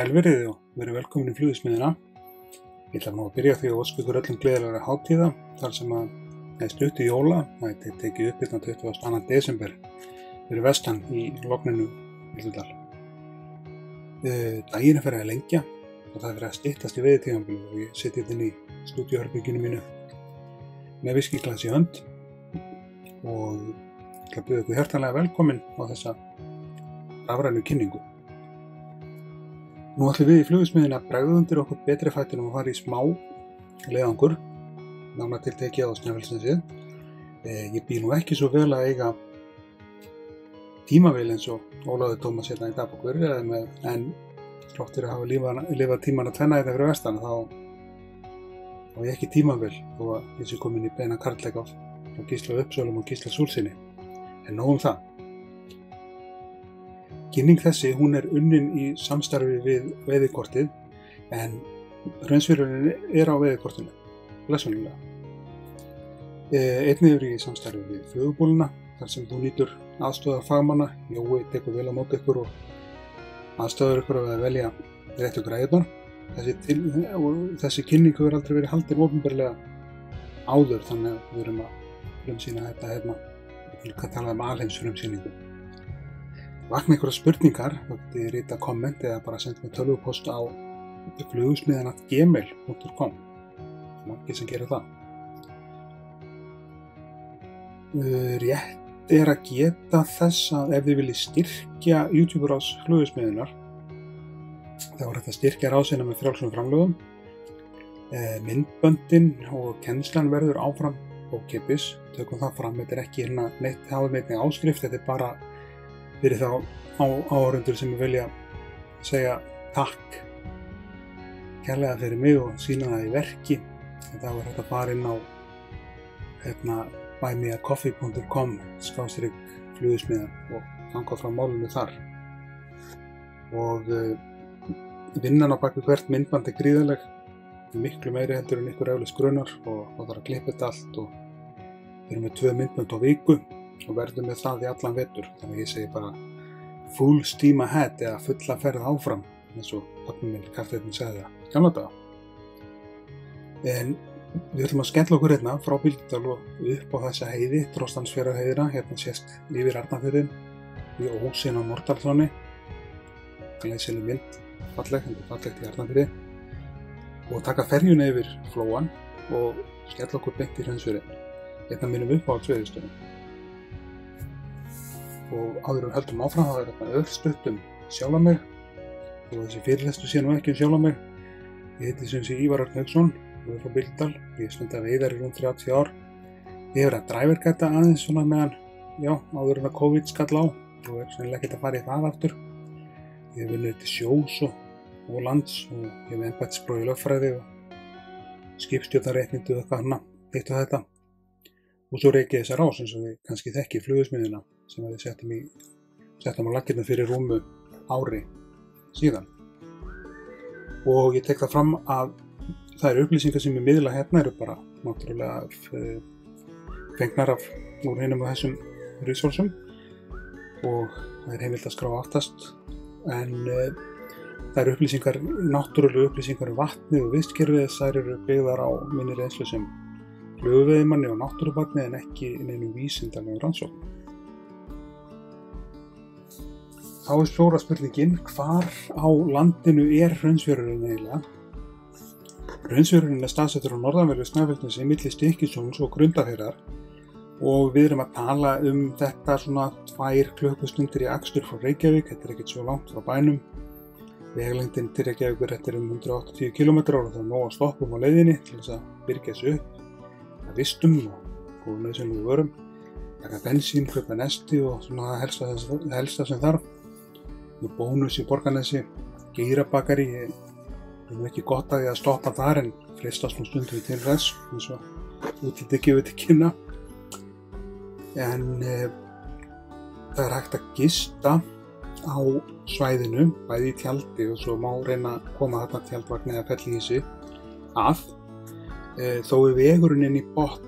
Sælverið og verið velkomin í Flugvismiðjuna. Ég ætla nú að byrja því að óska ykkur öllum gleðilegra hátíða þar sem að það er stutt í jóla. Það er tekið upp 22. desember fyrir vestan í logninu Bíldudal. Daginn er fyrir að lengja og það er fyrir að styttast í veiðitímabilið og ég sitja inn í stúdíóherberginu mínu með viskíglas í hönd og ég ætla að bjóða ykkur hjartanlega velkomin á þessa rafrænu kynningu. Nú ætlum við í Flugvismiðjunni að bregða undir okkur betri fætinum að fara í smá leiðangur, nánar tiltekið á Snæfellsnesið. Ég býð nú ekki svo vel að eiga tímavél eins og Ólafur Tómas hérna í dagbókur, en þráttur að hafa lifað tímana tvenna þetta fyrir vestan, þá ég ekki tímavél þó að ég sé komin í beina karlleik á Gísla Uppsölum og Gísla Súlsinni. En nóg um það. Kynning þessi, hún er unnin í samstarfi við veiðikortið, en hraunsfjörðurinn er á veiðikortinu, blessunlega. Einnig er í samstarfi við Flugubóluna, þar sem þú nýtur aðstoðar fagmanna. Jói tekur vel á móti ykkur og aðstoðar ykkur að velja réttu græjurnar. Þessi kynning hefur aldrei verið haldin opinberlega áður, þannig að við erum að frumsýna þetta hérna. Við erum að tala um alheimsfrumsýningu. Vakna einhverjar spurningar, þá getið þið rita komment eða bara senda mér tölvupost á flugvismiðjan@gmail.com. Margir sem gera það. Rétt er að geta þess að ef þið viljið styrkja YouTube-rás Flugvismiðjunar, þá er þetta styrkja rásina með frjálsum framlögum. Myndböndin og kennslan verður áfram ókeypis. Tökum það fram, þetta er ekki neitt áskrift, þetta er bara fyrir þá áhorfendur sem vilja segja takk kærlega fyrir mig og sýna það í verki. Þá er hægt að fara inn á buymeacoffee.com/flugvismiðjan og ganga frá málinu þar. Og vinnan á bak við hvert myndband er gríðarleg, miklu meiri heldur en ykkur eflaust grunar, og það þarf að klippa þetta allt og við erum með 2 myndbönd á viku og verðum með það í allan vetur. Þannig ég segi bara full steam ahead eða fulla ferð áfram, eins og pabbi minn kafteinn sagði það gamla daga. En við ætlum að skella okkur hérna frá Bíldudal og upp á þessa heiði, Drostansfjarðarheiðina, hérna sést yfir Arnarfjörðinn í ósinn á Norðdalsánni. Glæsileg mynd, fallegt í Arnarfirði, og taka ferjuna yfir flóann og skella okkur beint í Hraunsfjörðinn, hérna mínum uppáhaldsveiðistöðum. Og áður við höldum áfram, það er þetta öllstutt sjálfa mig, og þessi fyrirlestur sé nú ekki sjálfa mig. Ég heiti sem sé Ívar Örn Hauksson, og er frá Bíldudal. Ég stunda veiðar í rúm 30 ár. Ég hefur að drivergæta aðeins svona meðan, áður en að COVID skall á, og er sennilega ekkert að fara í það aftur. Ég hef vunnið til sjós og lands, og ég hef embættispróf í lögfræði og skipstjórnarréttindi og eitthvað hana, eitt og þetta. Og svo reiki þessa rás eins og við kannski þekkið Flugvismiðjuna, sem við settum á laggirnar fyrir rúmu ári síðan. Og ég tek það fram að þær upplýsingar sem ég miðla hérna eru bara náttúrulega fengnar úr hinum og þessum resursum, og það er heimilt að skrá aftast, en þær upplýsingar, náttúrulega upplýsingar vatnið og vistkerfið, þær eru byggðar á minni reynslu sem flugveiðimanni og náttúrubarni en ekki neinu vísindalegum rannsóknum. Þá er stóra spurningin, hvar á landinu er Hraunsfjörðurinn eiginlega? Hraunsfjörðurinn er staðsettur á norðanverðu Snæfellsnesi milli Stykkishólms og Grundarfjarðar, og við erum að tala þetta svona 2 klukkustundir í akstur frá Reykjavík. Þetta er ekkert svo langt frá bænum. Vegalengdin til Reykjavíkur er 180 km og það er nóg að stoppum á leiðinni til þess að byrgja sig upp að vistum og nauðsynlegum vörum, taka bensín, kaupa nesti og svona það helsta sem þarf. Með Bónus í Borgarnesi, Geirabakari, ég er ekki gott að ég að stoppa þar en freistast nú stundum til þess, eins og útlitið gefur til kynna. En það er hægt að gista á svæðinu, bæði í tjaldi, og svo má reyna að koma þarna tjaldvagn eða fellihýsi að. Þó er vegurinn inn í botn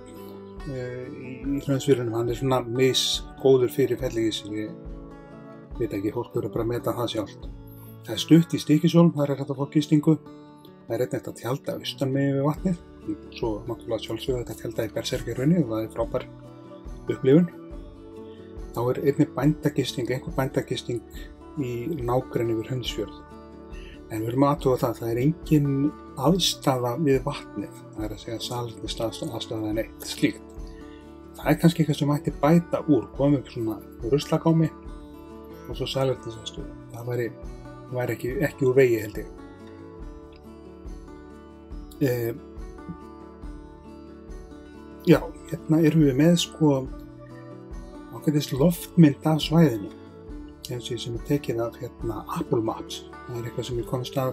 í Hraunsfjörðunum, hann er svona misgóður fyrir fellihýsi. Ég veit ekki, fólk verður bara að meta það sjálft. Það stutt í Stykkishólm, þar hægt að fá gistingu. Það einnig hægt að tjalda austan megin við vatnið. Svo náttúrulega sjálfsögðu þetta tjalda í Berserkjahrauni og það frábær upplifun. Þá einnig bændagisting, einhver bændagisting í nágrenni við Hraunsfjörð. En við erum að athuga það engin aðstaða við vatnið. Það að segja salernisaðstaða en eitt slíkt. Það kannski eitthvað sem mætti bæta úr, koma upp svona ruslagámi og svo salernisaðstöðu. Það væri ekki úr vegi held ég. Já, hérna erum við með ágætis loftmynd af svæðinu. Eins og sem tekið af Apple Maps. Það eitthvað sem ég komist að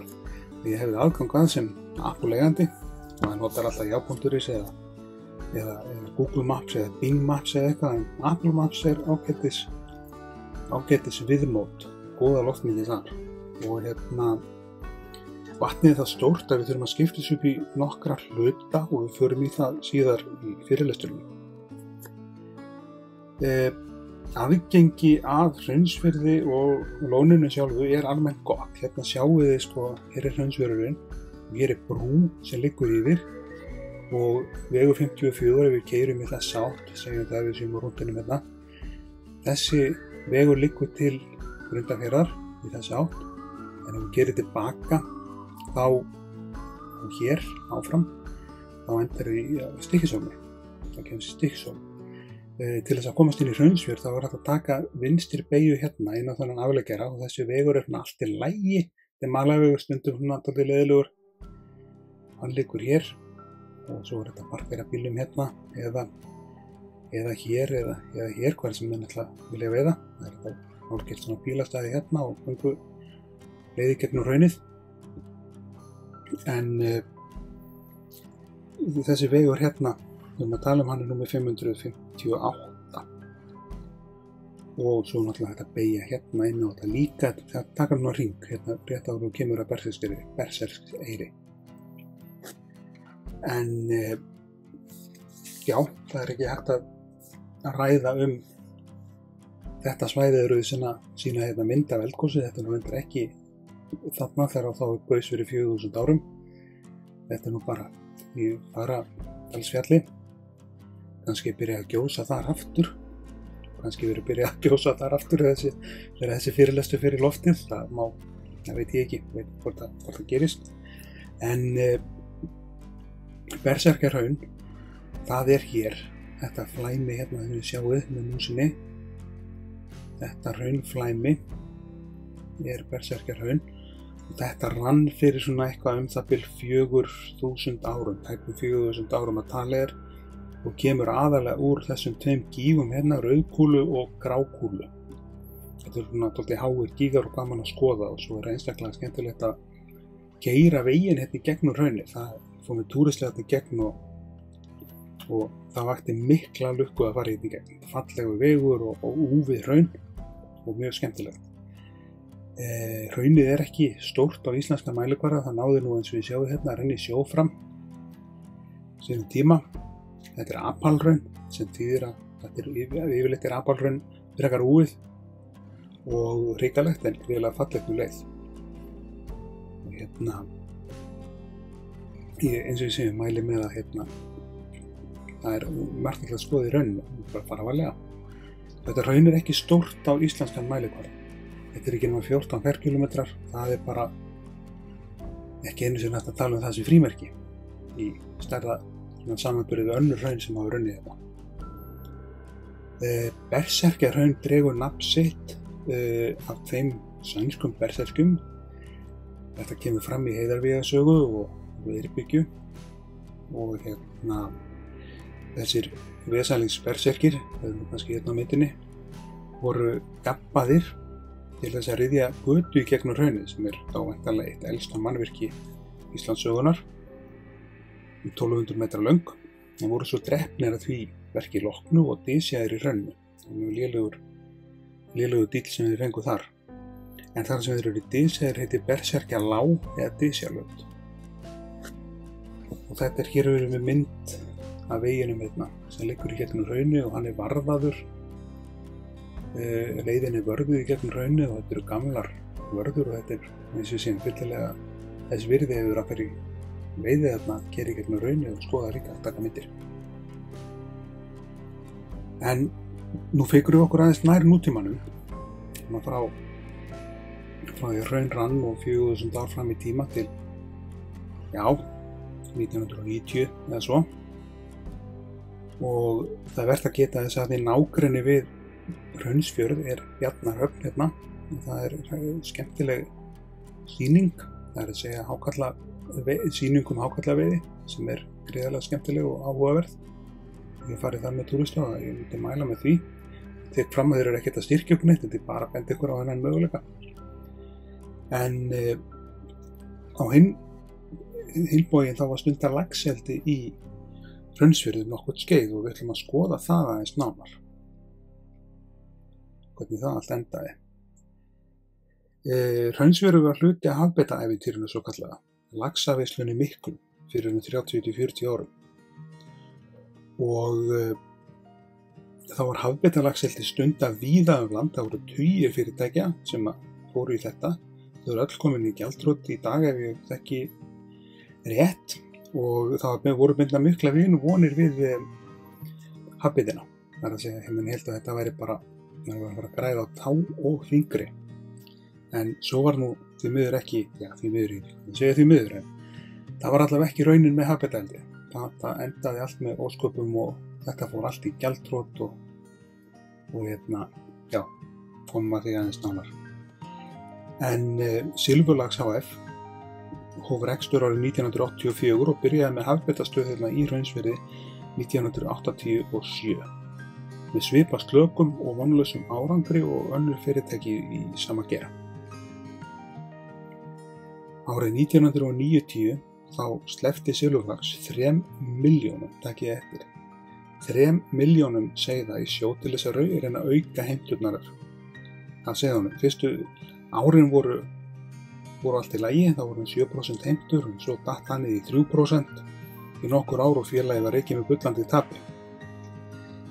ég hefði aðgang að sem Apple-eigandi. Það notar alltaf já.is eða Google Maps eða Bing Maps eða eitthvað, en Apple Maps ágætis viðmót, góða loftmyndir þar. Og vatnið er það stórt að við þurfum að skipta þessu upp í nokkra hluta og við förum í það síðar í fyrirlesturinn. Aðgengi að Hraunsfirði og lóninu sjálfu er almennt gott. Hérna sjáum við hér er Hraunsfjörðurinn og hér er brú sem liggur yfir og vegur 54 ef við keyrum í þessa átt, segjum það við séum á rúndinum hérna. Þessi vegur liggur til Grundarfjarðar í þessa átt, en ef við gerum tilbaka þá hér áfram, þá endar við í Stykkishólmi. Það kemst Stykkishólm. Til þess að komast inn í Hraunsfjörð þá hægt að taka vinstri beygju hérna inn á þannan afleggjara og þessi vegur er allt í lagi. Þetta er malarvegur stundum dálítið leiðilegur. Hann liggur hér og svo er þetta að parkera bílum hérna eða hér eða hér, hvar sem menn vilja veiða. Það er þetta hálfgert svona bílastæði hérna og göngu leiði gegnum hraunið. En þessi vegur hérna, við erum að tala hann er númer 558 og svo náttúrulega hægt að beygja hérna inn á þetta líka, það taka hann á hring hérna rétt áður og kemur að Berserkseyri. En já, það er ekki hægt að ræða þetta svæði eru sína hérna mynd af eldgosi. Þetta nú endur ekki þarna þegar þá gaus fyrir 4000 árum. Þetta er nú bara í Fagradalsfjalli. Kannski byrja að gjósa þar aftur. Kannski verið byrja að gjósa þar aftur þegar þessi fyrirlestur fyrir loftið. Það veit ég ekki, hvort það gerist. En Berserkjahraun, það er hér. Þetta flæmi hérna þegar við sjáum með músinni. Þetta hraunflæmi er Berserkjahraun. Og þetta rann fyrir svona eitthvað það bil 4000 árum, tæpum 4000 árum að tala og kemur aðalega úr þessum tveim gígum hérna, rauðkúlu og grákúlu. Þetta er svona dálítið háir gígar og gaman að skoða og svo er einstaklega skemmtilegt að keyra veginn hérna í gegnum hraunið. Það fór með túristlega þetta í gegn og það vakti mikla lukku að fara hérna í gegn. Fallegu vegur og úfið hraun og mjög skemmtilegt. Hraunið er ekki stórt á íslenska mælikvarða, það náði nú eins og við sjáum hérna að renna í sjó fram sínum tíma. Þetta er apalhraun sem þýðir að þetta yfirleitt er apalhraun frekar úið og hrikalegt en gríðarlega fallegt leið. Og hérna eins og ég segi mæli með að það er margt að skoða í hrauninu, bara fara varlega. Þetta hraun er ekki stórt á íslenskan mælikvarða. Þetta er ekki nema 14 ferkilometrar, það er bara ekki einu sem hægt að tala það sem frímerki í stærra samanburði við önnur hraun sem hafa runnið þetta. Berserkjahraun dregur nafn sitt af þeim sænskum berserkjum. Þetta kemur fram í Heiðarvíðasögu og Eyrbyggju og þessir vesalingsberserkir, það er kannski hérna á myndinni, voru gabbaðir til þess að ryðja götu í gegnum hraunið sem er þá væntanlega eitt elsta mannvirki Íslandssögunnar, 1200 metra löng. Það voru svo drepnir að því verki loknu og dysjaðir í hrauninu. Það var mjög lélegur dýll sem þeir fengu þar. En þar sem þeir eru dysjaðir heitir Berserkjalág eða dysjalönd. Og þetta hér verið með mynd af veginum hérna sem liggur í gegnum hraunið og hann er varðaður. Leiðin er vörðuð í gegnum hraunið og þetta eru gamlar vörður og þetta eins og ég sé fyllilega þess virði ef að fyrir veiði þarna, gera í gegnum raunni og skoða líka að taka myndir. En nú feikurum við okkur aðeins nær nútímanum, frá því raun rann og 4000 ár fram í tíma til, 1990 eða svo. Og það er vert að geta þess að í nágrenni við Hraunsfjörð Bjarnarhöfn hérna. Það er skemmtileg sýning, það er að segja sýning hákarlaveiði sem er gríðarlega skemmtileg og áhugaverð. Ég farið þar með túrista og ég myndi mæla með því. Tek fram að þeir eru ekkert að styrkja okkur neitt, þetta er bara að benda ykkur á þennan möguleika. En á hinn bóginn þá var stundar laxeldi í Hraunsfjörði nokkuð skeið og við ætlum að skoða það aðeins nánar. Hvernig það allt endaði. Hraunsfjörður var hluti af hafbeitaævintýrinu svo kallaða, laxaveislunni miklu fyrir 30-40 árum. Og þá var hafbeitalaxeldi stundað víða land, það voru tugir fyrirtækja sem fóru í þetta. Þau eru öll komin í gjaldþrot í dag ef ég þekki rétt og það voru bundnar mikla vonir við hafbeitina. Það er að segja, ég held að þetta væri bara að græða á tá og fingri. En svo var nú því miður ekki, en það var allavega ekki raunin með hafbeitaeldi. Það endaði allt með ósköpum og þetta fór allt í gjaldþrot og komum að því aðeins nánar. En Silfurlax hf. Hóf rekstur árið 1984 og byrjaði með hafbeitastöð í Hraunsfirði 1987 með svipað slökum og vonlausum árangri og önnur fyrirtæki í sama gera. Árið 1990 þá sleppti Silfurlax 3 milljónum, takið eftir, 3 milljónum seiða í sjó til þess að reyna að auka heimturnar af seiðunum. Fyrstu árin voru allt í lagi, þá voru 7% heimtur og svo datt hann í 3% í nokkur ár og félagið var rekið með bullandi tapi.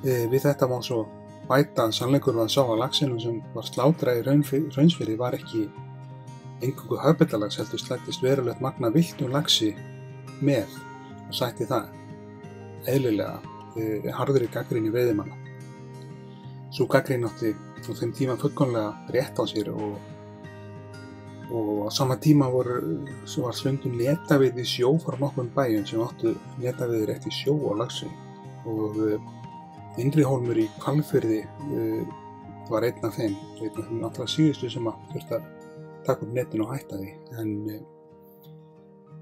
Við þetta má svo bæta að sannleikur var sá að laxinum sem var slátrað í Hraunsfirði var ekki eingöngu hafbeitalax, heldur slættist verulegt magn af villtum laxi með og sætti það eðlilega harðri gagnrýni veiðimanna. Sú gagnrýni átti á þeim tíma fullkomlega rétt á sér og á sama tíma var stundum netaveiði í sjó frá nokkrum bæjum sem áttu netaveiði rétt í sjó á laxi og Innrihólmur í Hvalfirði var einn af þeim allra síðustu sem þurfti að taka upp netinu og hætta því. En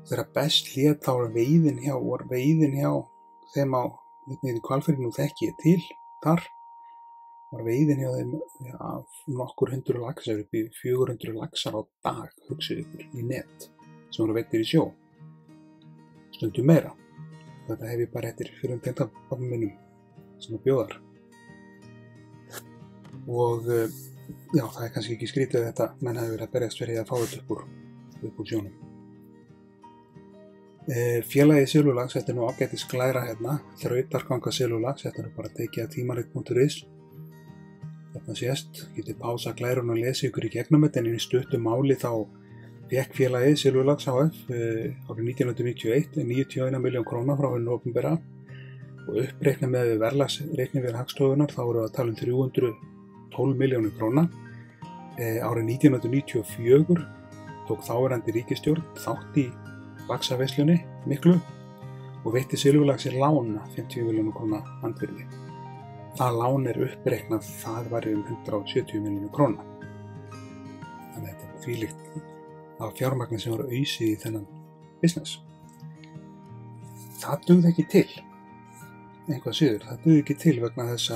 þegar best lét þá var veiðin hjá þeim á Hvalfirði, nú þekki ég til þar, var veiðin hjá þeim nokkur hundruð laxar, upp í 400 laxar á dag, hugsið ykkur, í net, sem voru veiddir í sjó. Stundum meira. Þetta hef ég bara eftir fyrir tengdapabba mínum sem bjóðar. Og það er kannski ekki skrítið þetta, menn hafi verið að berjast fyrir að fá þetta upp úr sjónum. Félagið Silfurlax, þetta er nú ágætis glæra hérna, þrautarganga Silfurlax, þetta er bara tekið að tímarit.is. Þarna sést, getið pása glærun og lesi ykkur í gegnum þetta, en í stuttu máli þá fékk félagið Silfurlax hf. Árið 1991 91 milljón króna frá hinu opinbera og uppreiknað með verðlagsreiknivél Hagstofunnar þá voru að tala 312 milljónir króna. Árið 1994 tók þáverandi ríkisstjórn þátt í laxaveislunni miklu og veitti Silfurlaxi lána 50 milljónir króna andvirði. Það lán er uppreiknað, það var 170 milljónir króna. Þannig að þetta er þvílíkt af fjármagni sem voru ausið í þennan business. Það dugði ekki til, einhvað síður, það dugði ekki til vegna þess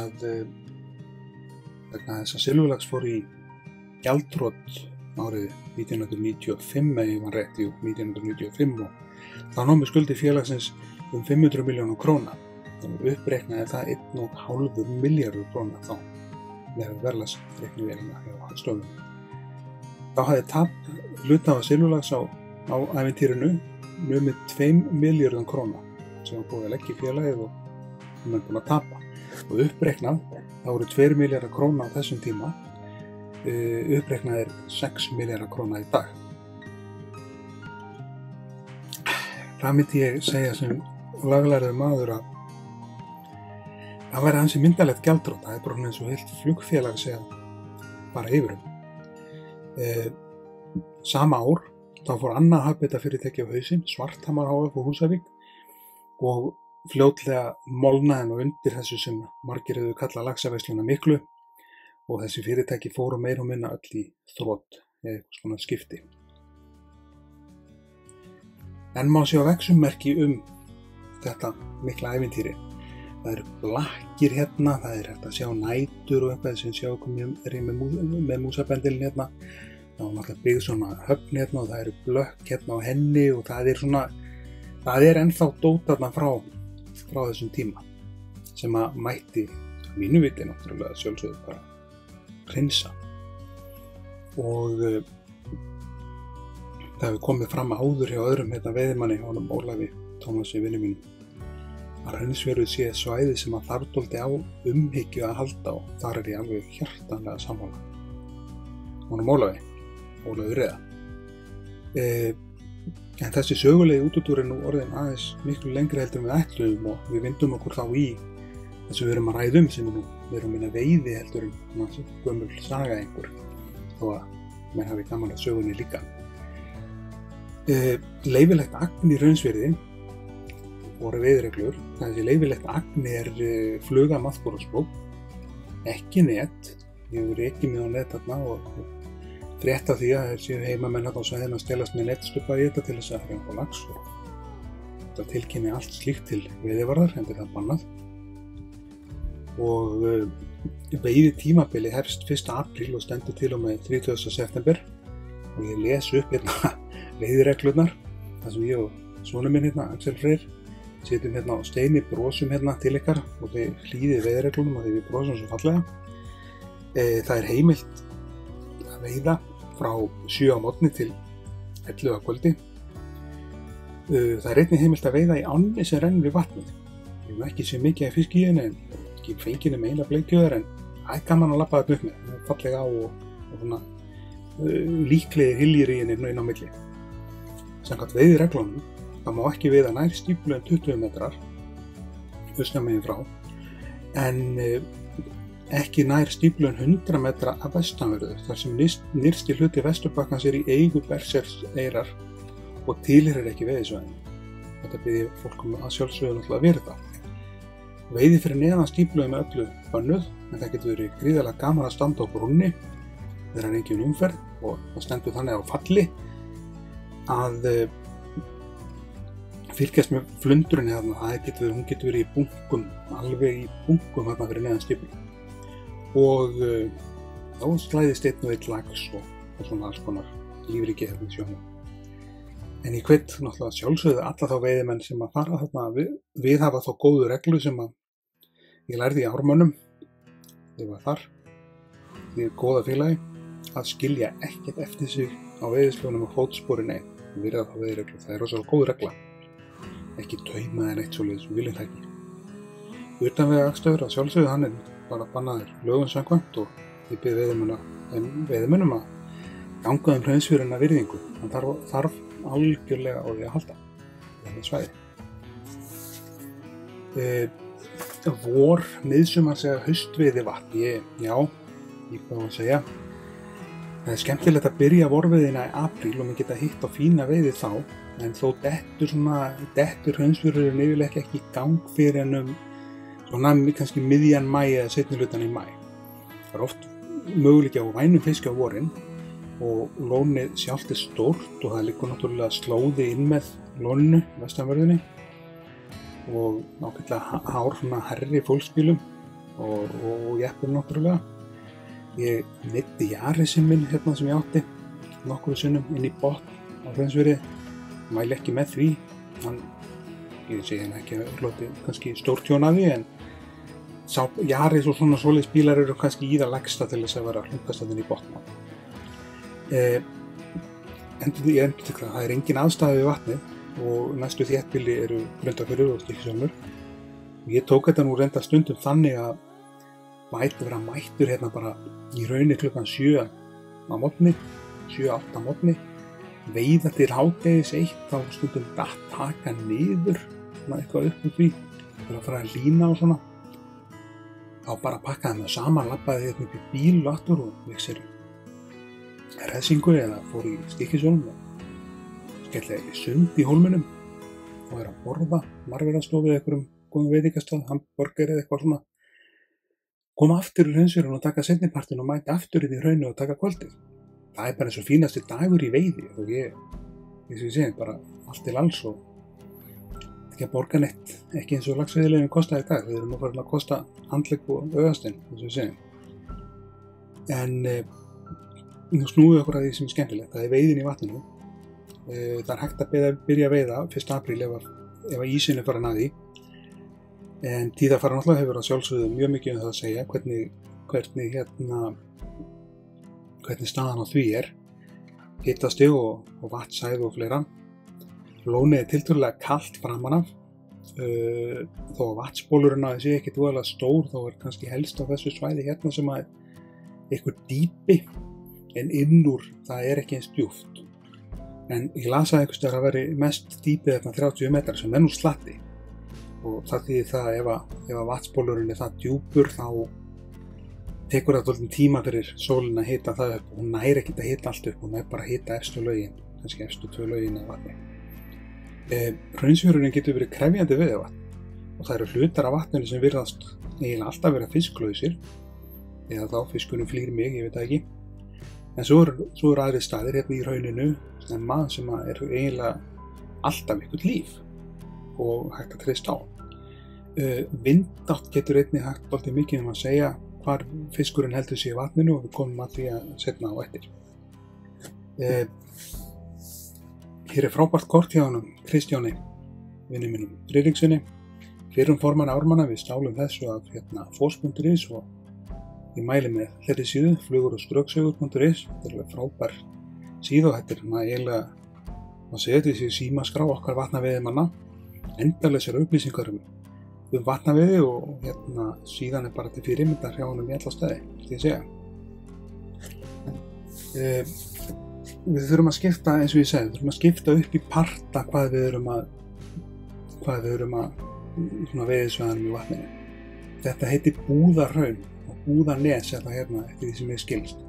að Silfurlax fór í gjaldþrot árið 1995 eða ég var rétt, 1995 og þá námu skuldir félagsins 500 milljónum króna. Það var uppreiknaði það 1,5 milljarður króna þá með verðlagsreiknivélina hjá Hagstofunni. Þá hafði tap hluthafa Silfurlax á ævintýrinu numið 2 milljörðum króna sem var búið að leggja í félagið og hann var búin að tapa. Og uppreiknað, það voru 2 milljarðar króna á þessum tíma, uppreiknaðir 6 milljarðar króna í dag. Það myndi ég segja sem laglærður maður að það væri ansi myndalegt gjaldþrot. Það bara eins og heilt flugfélag sé að fara yfir Sama ár þá fór annað happdata-fyrirtæki á hausinn, Svarthamar hf. Og Húsavík, og fljótlega molnaði nú undir þessu sem margir hefðu kallað laxaveisluna miklu, og þessi fyrirtæki fóru meira og minna öll í þrot eða eitthvað svona skipti. En má sjá vexummerki þetta mikla ævintýri. Það eru blakkir hérna, það er hægt að sjá nætur og eitthvað sem sjá með músabendilin hérna. Það var náttúrulega byggð svona höfn hérna og það eru blökk hérna á henni og það er ennþá dótarna frá þessum tíma sem að mætti mínu viti náttúrulega sjálfsögðu bara hreinsa. Og það hefur komið fram áður hjá öðrum hérna veiðimanni, honum Ólafi Tómasi vinnu mínum, að Hraunsfjörður sé svæði sem að þarf dálítið á umhyggju að halda og þar er ég alveg hjartanlega sammála. Honum Ólafur Reða. En þessi sögulegi útúrdúr er nú orðin aðeins miklu lengri heldur en við ætluðum og við vindum okkur þá í þessu við erum að ræða sem er nú meira og minna veiði heldur en gömul saga einhver, þó að menn hafi gaman að sögunni líka. Leyfilegt agn í Hraunsfirði voru veiðireglur. Þessi leyfilegt agn er fluga, maðkur og spók, ekki net. Ég hefur ekki með á net þarna og frétt af því að þeir séu heimamenn á svæðinu að stelast með netstubba í þetta til þess að hreinka lax og þetta tilkynni allt slíkt til veiðivarðar, en þetta er bannað. Og veiði tímabili hefst 1. apríl og stendur til og með 30. september og ég les upp hérna veiðireglurnar, þar sem ég og sonur minn hérna, Axel Freyr, sitjum hérna á steini, brosum hérna til ykkar og þið hlýðið veiðireglunum og þið við brosum svo fallega. Það er heimilt að veiða frá 7 á morgni til 11 á kvöldi. Það er einnig heimilt að veiða í ánni sem rennur í vatnið. Við erum ekki séð mikið af fisk í henni en ekki fengið með eina bleikjöður, en það er gaman að labba þetta upp með. Það er fallega á og svona líklegir hyljir í henni inn á milli. Samkvæmt veiðireglunum það má ekki veiða nær stíflu en 20 metrar austan frá, en ekki nær stíflu en 100 metra af vestanverðu, þar sem nyrsti hluti Vesturbakkans er í eigu Berserkseyrar og tilheyrir ekki veiðisvæðinu. Þetta biðji fólk að sjálfsögðu náttúrulega að virða. Veiði fyrir neðan stíflu með öllu bönnuð, en það getur verið gríðarlega gaman að standa á brúnni þegar er engin umferð og það stendur þannig á falli að fylgjast með flundurinn hérna. Hún getur verið í bunkum, alveg í bunkum hérna fyrir neðan stíflu. Og þá slæðist einn og einn lax og svona alls konar lífríki hérna í sjónum. En ég hvet náttúrulega sjálfsögðu alla þá veiðimenn sem að fara þarna við hafa þá góðu reglu sem að ég lærði í Ármönnum, ég var þar, í góða félagi, að skilja ekkert eftir sig á veiðislónum og fótsporin einn, virða þá veiðireglu. Það er rosalega góð regla, ekki tauma en eitt svoleiðis, við viljum það ekki. Utanvegaakstur að sjálfsögðu hann er bara bannaður lögum samkvæmt og ég bið veiðimönnum að ganga Hraunsfjörðina virðingu. Hann þarf algjörlega á því að halda þetta svæði. Vor, miðsumar segja haustveiðivatn. Ég hvað að segja. Það er skemmtilegt að byrja vorveiðina í apríl og maður geta hitt á fína veiði þá, en þó dettur Hraunsfjörðurinn yfirleitt ekki í gang fyrir en svona kannski miðjan maí eða seinni hlutan í maí. Það er oft möguleiki á vænum fiski á vorin og lónið sjálft er stórt og það liggur náttúrulega slóði inn með lóninu, vestanverðinni, og ágætlega hár svona herri fólksbílum og jeppum náttúrulega. Ég neyddi Jarisinn minn hérna sem ég átti nokkru sinnum inn í botn á Hraunsfirði, mæli ekki með því. Ég segi hann ekki að hloti kannski stórtjón af því, en Jaris og svona svoleiðis bílar eru kannski í það lægsta til þess að vera hlunkastandinn í botn. Ég endurtek það er engin aðstaða við vatnið og næstu þéttbýli eru Grundarfjörður og Stykkishólmur. Ég tók þetta nú reynda stundum þannig að ætti að vera mættur hérna bara í raunni klukkan 7 á morgni, 7-8 á morgni, veiða til hádegis 1, þá stundum datt taka niður, svona eitthvað upp úr því, til að fara að lína og svona. Þá bara pakkaði maður saman, labbaði hérna upp í bíl og aftur og veik sér resingu eða fór í Stykkishólm og skelliði í sund í Hólminum og að borða margverðarstofu eða einhverjum góðum veitingastað, hamborger eða eitthvað svona. Koma aftur í Hraunsfjörðinn og taka seinnipartinn og mæta aftur í Hraunið og taka kvöldið. Það er bara eins og fínasti dagur í veiði og ég segi bara allt til alls og ekki að borga neitt, ekki eins og laxveiðilegin kostaði í dag. Við erum að fara að kosta handlegg og augastinn, eins og við segjum. En nú snúum við okkur að því sem er skemmtilegt, það er veiðin í vatninu. Það er hægt að byrja að veiða 1. apríl ef að ísinn er farin að því. En tíðarfara náttúrulega hefur að sjálfsögðu mjög mikið það að segja hvernig staðan á því er. Hitastig og vatnshæð og fleira. Lónið er tiltölulega kalt framan af. Þó að vatnsbólurinn að sé ekkert voðalega stór, þá er kannski helst á þessu svæði hérna sem að eitthvað dýpi, en innúr það er ekki eins djúpt. En ég las að einhvers staðar að veri mest dýpið þarna 30 metrar sem er nú slatti. Og það þýðir það að ef að vatnsbólurinn er það djúpur þá tekur það dálítinn tíma fyrir sólina að hita það upp. Hún næri ekkert að hita allt upp, hún er bara að hita efstu lögin, kannski efstu 2 lögin af vatni. Hraunsfjörðurinn getur verið krefjandi veiðivatn og það eru hlutar af vatninu sem virðast eiginlega alltaf vera fisklausir eða þá fiskunum flýr mig, ég veit það ekki. En svo eru aðrir staðir hérna í Hrauninu sem eru eiginlega alltaf eitthvað líf og hægt að treysta á. Vindátt getur einnig hægt dálítið mikið að segja hvar fiskurinn heldur sig í vatninu og við komum að því að setna á eftir. Hér er frábært kort hjá honum Kristjáni, vinni mínum Friðriksssyni, fyrrum formann Ármanna. Við stálum þessu af fos.is og ég mæli með þeirri síðu, flugur-og-ströksögur.is. Þetta er alveg frábær síða og þetta er eiginlega að segja þessi símaskrá okkar vatnaveiðimanna. Endalausar upplýsingar um vatnaveiði og síðan er bara til fyrirmyndar hjá honum í alla staði, því að segja. Við þurfum að skipta, eins og ég segi, við þurfum að skipta upp í parta hvað við erum að veiðisvæðanum í vatninu. Þetta heitir Búðahraun og Búðanes hérna eftir því sem ég skilst.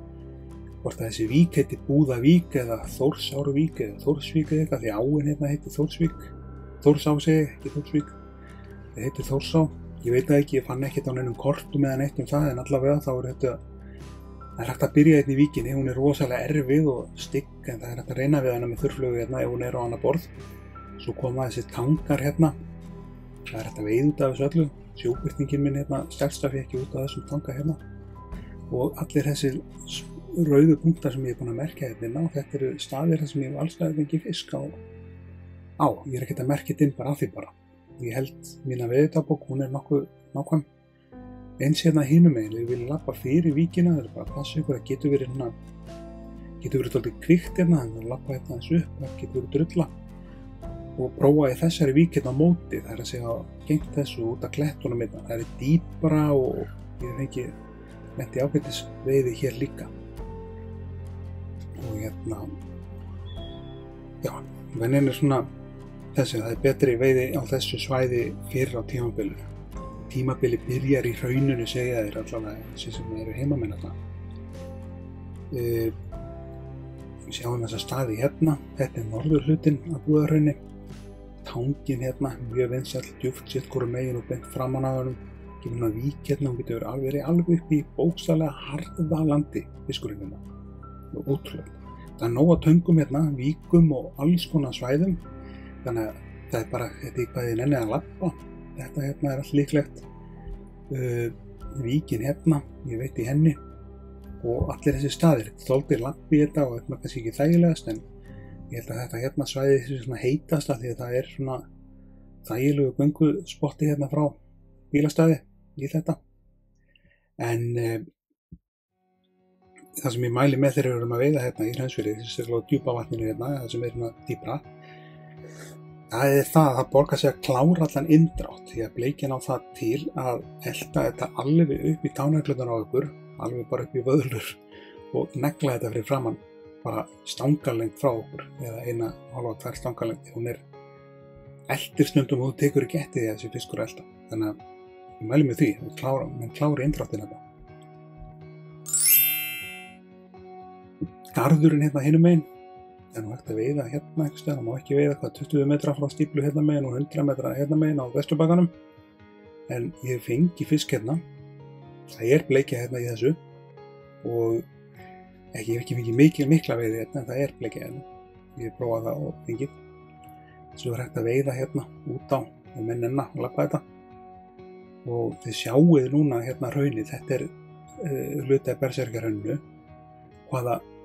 Hvort að þessi vík heitir Búðavík eða Þórsárvík eða Þórsvík eða eitthvað, því áin hérna heitir Þórsvík. Þórsá segi, ekki Þórsvík. Það heitir Þórsá. Ég veit það ekki, ég fann ekkert á neinum kortum eða neitt um það, en allavega þá er hægt að byrja hérna í víkinni. Hún er rosalega erfið og stygg, en það er hægt að reyna við hana með þurrflugu hérna ef hún er á annað borð. Svo koma þessi tangar hérna. Það er hægt að veiða út af þessu öllu. Sjóbirtingin minn hérna stærsta fékk ég út af þessum tanga hérna. Og allir þessi rauðu punktar sem ég er búinn að merkja hérna, þetta eru staðir þar sem ég hef allstaðið fengið fisk á. Ég er ekkert að merkja þetta inn bara af því bara. Ég held mína veiðdagbók, hún er nokkuð nákvæm. Eins hérna hinum megin, við viljum labba fyrir víkina, það er bara að passa ykkur, það getur verið dálítið kvikt hérna, þannig að labba hérna þessu upp, það getur verið drulla og prófa í þessari vík hérna á móti, það er að segja gengt þessu út af klettunum hérna, það er dýpra og ég fengi lent í ágætis veiði hér líka. Og venjan er svona þessi, það er betri veiði á þessu svæði fyrr á tímabilinu. Tímabili byrjar í Hrauninu, segja þeir allavega þessi sem eru heimamenn þarna. Við sjáum þessa staði hérna, þetta er norðurhlutinn af Búðahrauni. Tanginn hérna, mjög vinsæll, djúpt sitt hvoru megin og beint framan á honum. Kemur hún að vík hérna, hún getur verið alveg upp í bókstaflega harða landi fiskurinn hérna. Ótrúlegt. Það er nóg af töngum hérna, víkum og alls konar svæðum. Þannig að það er bara, þetta er hvað ég nenni að labba. Þetta hérna er allt líklegt. Víkin hérna, ég veit í henni. Og allir þessi staðir, þoldir labbi í þetta og þetta er kannski ekki þægilegast, en ég held að þetta hérna svæði þessi svona heitasta því að það er svona þægilegu gönguspotti hérna frá bílastæði í þetta. En það sem ég mæli með þegar við erum að veiða hérna í Hraunsfirði, þessi djúpa vatninu hérna, það sem er hérna dýpra, það borgar sig að klára allan inndrátt því að bleikin á það til að elta þetta alveg upp í tánaglutan á ykkur, alveg bara upp í vöðlur og negla þetta fyrir framann bara stangalengt frá okkur eða 1,5-2 stangalengt. Hún eltir stundum og þú tekur í gettið þessi fiskur elta. Þannig að ég mæli með því að menn klári inndráttin þetta. Garðurinn hérna hinum megin. Það nú hægt að veiða hérna einhvers staðar. Það má ekki veiða 20 metra frá stíflu hérna megin og 100 metra hérna megin á vesturbakkanum. En ég fengi fisk hérna. Það bleikja hérna í þessu og ég hef ekki fengið mikla veiði hérna en það bleikja hérna. Ég hef prófað það og fengið. Svo hægt að veiða hérna út á mennina og labba þetta. Og þið sjáuð núna hérna hraunið, þetta hluti af Berserkjahrauninu.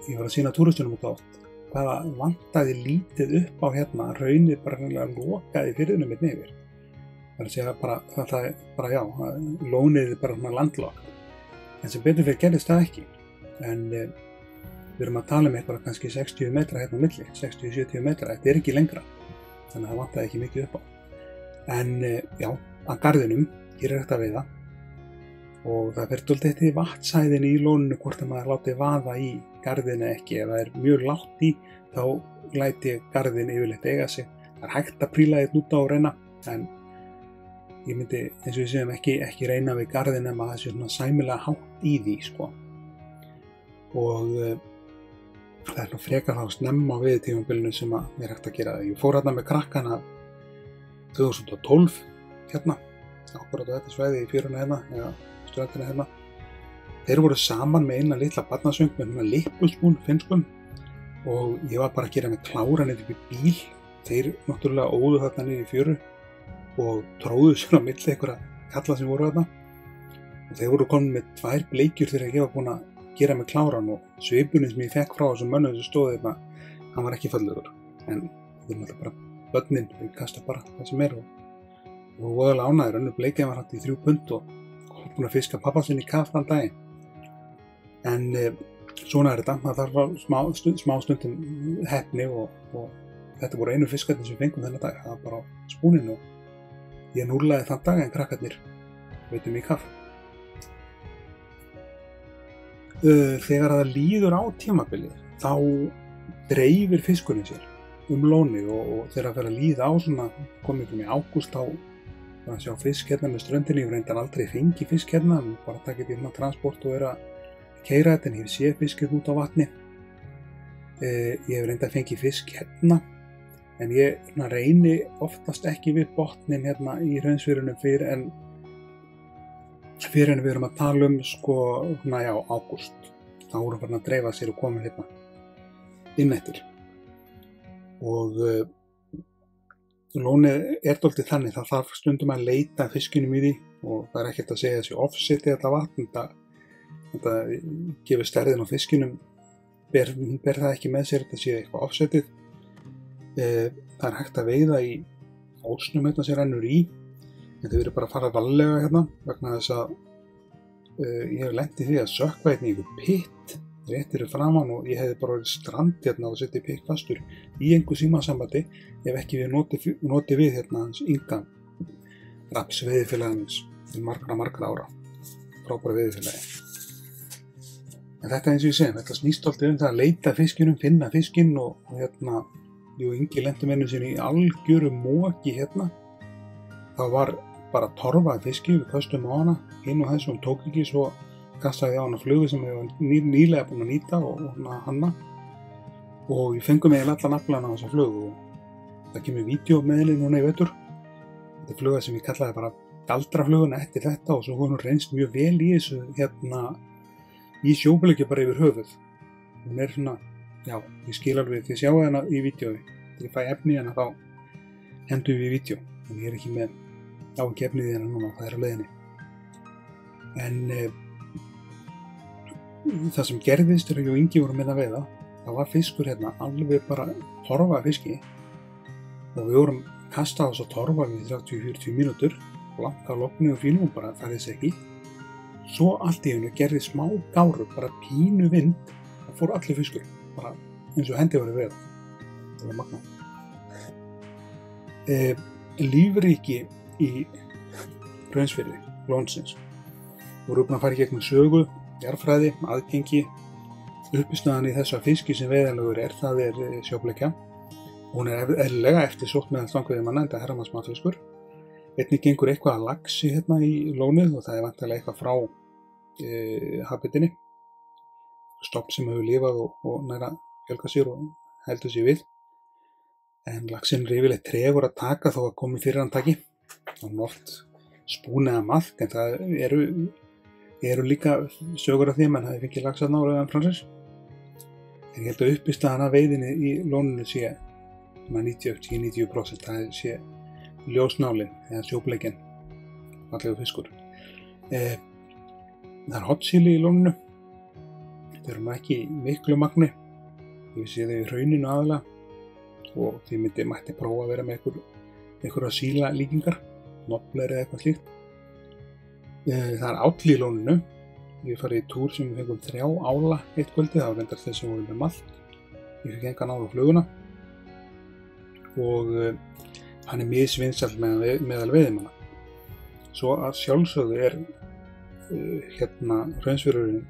Ég var að sýna túristunum út á oft, hvaða vantaði lítið upp á hérna, hraunið bara lokaði firðinum hérna yfir. Það að segja lónið bara landlokt. En sem betur fyrir gerðist það ekki. En við erum að tala eitthvað kannski 60 metra hérna á milli, 60-70 metra, þetta ekki lengra. Þannig að það vantaði ekki mikið upp á. En að garðinum, hér hægt að veiða og það fer dálítið eftir vatnshæðinni í lóninu hvort að maður láti vaða í garðinu ekki. Ef það mjög lágt í, þá læti garðin yfirleitt eiga sig. Það hægt að príla þetta út á og reyna, en ég myndi, eins og við segjum, ekki reyna við garðin ef það sé svona sæmilega hátt í því, sko. Og það nú frekar þá snemma á veiðitímabilinu sem að mér hægt að gera það. Ég fór hérna með krakkana 2012 hérna, akkurat á þetta svæði í fjöruna hérna, eða ströndina hérna. Þeir voru saman með eina litla barnasöng með svona lippulspún finnskum og ég var bara að gera með klára niður upp í bíl. Þeir náttúrulega óðu þarna niður í fjöru og tróðu sér á milli einhverja kalla sem voru þarna. Og þeir voru komin með 2 bleikjur þegar ég var búinn að gera með kláran og svipurinn sem ég fekk frá þessum mönnum sem stóðu þarna, hann var ekki fallegur. En þetta náttúrulega bara börnin, þau kasta bara það sem og voðalega ánægður. Önnur bleikjan var hægt í 3 pund og búinn að fiska pappa sinn í kaf þann daginn. En svona þetta, það þarf smá stundum heppni og þetta voru einu fiskarnir sem við fengum þennan dag. Það var bara á spúninu og ég núrlaði þann dag en krakkarnir veitum í kaf. Þegar það líður á tímabilið, þá dreifir fiskurinn sér lónið og þegar það fer að líða á svona, komið í ágúst þá að sjá fisk hérna með ströndinni. Ég reyndar aldrei fengi fisk hérna, bara takk hérna transport og að keyra þetta, en ég hef séð fiskið út á vatni. Ég hef reyndar fengið fisk hérna, en ég reyni oftast ekki við botnin hérna í Hraunsfjörunum fyrir en við erum að tala ágúst. Þá vorum við að dreifa sér og komin hérna inn eftir. Og lónið dálítið þannig, það þarf stundum að leita fiskinum í því og það ekkert að segja þessi offseti þetta vatn. Þetta gefur stærðin á fiskinum, ber það ekki með sér, þetta sé eitthvað offsetið. Það hægt að veiða í ásnum hérna sem rennur í, en þau verður bara að fara varlega hérna vegna þess að ég hef lent í því að sökkva hérna í einhver pitt rétt fyrir framan og ég hefði bara verið strand hérna og setið pikk fastur í einhver símasambandi ef ekki við notið við hérna hans Inga Raps veiðifélagans til margra ára. Frábæra veiðifélagi. En þetta eins og ég segi, þetta snýst alltaf það að leita fiskinum, finna fiskinn og hérna, ég og Ingi lentum einu sinni í algjöru moki hérna. Það var bara torfað fiski, við köstum á hana, hinn og þess og hún tók ekki, svo kastaði á hana flugu sem ég var nýlega búinn að nýta og hanna. Og ég fengum eiginlega allan aflann á þessa flugu og það kemur vídeó með henni núna í vetur. Þetta er fluga sem ég kallaði bara galdrafluguna eftir þetta og svo hún reynst mjög vel í þessu hérna í sjóbleikju bara yfir höfuð. Hún svona, já, ég skil alveg þið sjáu hana í vídeói. Þegar ég fæ efni hana þá hendum við í vídeó. En ég ekki með ekki efnið í hana núna, það á leiðinni. En það sem gerðist þegar ég og Ingi vorum með að veiða, það var fiskur hérna alveg bara torfa fiski og við vorum kastað á þessu torfa við 30-40 mínútur, blanka logni og fínum og bara það þess ekki. Svo allt í einu gerði smá gáru, bara pínu vind, það fór allir fiskur, bara eins og hendi var að veiða. Það var magnað. Lífríki í Hraunsfirði, lónsins. Við erum búin að fara í gegnum sögu, jarðfræði, aðgengi. Uppistöðan í þessa fiski sem veiðanlegur það sjóbleikja. Hún eðlilega eftir sótt meðal stangveiðimanna, enda herramannsmatfiskur. Einnig gengur eitthvað að laxi hérna í lónið og það vantarlega eitthvað frá habitinni. Stofn sem hefur lifað og næra fjölgað sér og heldur sér við. En laxinn yfirleitt tregur að taka þó að komi fyrir hann taki. Það oft spún eða maðk, en það eru líka sögur af því að mann hafi fengið lax þarna á Rauðan Francis. En ég held að uppistaðan af veiðinni í lóninu sé 90% það sé ljósnálin eða sjóbleikinn, fallegur fiskur. Það hotsíli í lóninu. Þeir eru ekki í miklu magni. Ég sé þau í hrauninu aðalega og því mætti prófa að vera með einhverja síla líkingar, nobler eða eitthvað slíkt. Það áll í lóninu. Ég farið í túr sem við fengum 3 ála eitt kvöldi, það var reyndar þess sem voru með malt. Ég fikk engan ála á fluguna og hann misvinsæll meðal veiðimanna. Svo að sjálfsögðu Hraunsfjörðurinn,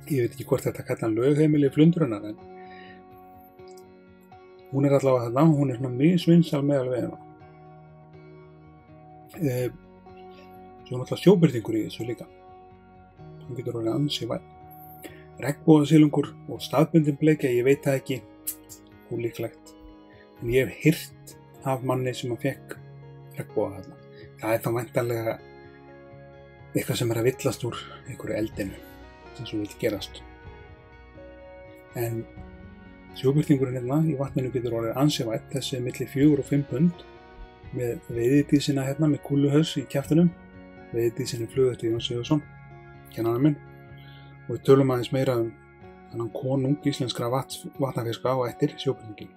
ég veit ekki hvort þetta kallar lögheimili flundrunar, en hún allavega þarna, hún svona misvinsæl meðal veiðimanna. Svo náttúrulega sjóbirtingur í þessu líka. Hún getur orðið ansi væn. Regnbogasilungur og staðbundin bleikja, ég veit það ekki, ólíklegt. En ég hef heyrt af manni sem að fekk regnboga þarna. Það þá væntanlega eitthvað sem að villast úr einhverju eldinu, sem svo vill gerast. En sjóbirtingurinn hérna í vatninu getur orðið ansi væn, þessi milli 4 og 5 pund, með veiðidísina hérna með kúluhaus í kjaftinum. Veiðidísinu Flugveldur Jón Sigurðsson, kennarinn minn, og við tölum aðeins meira þennan konung íslenskra vatnafiska á eftir sjóbirtingin.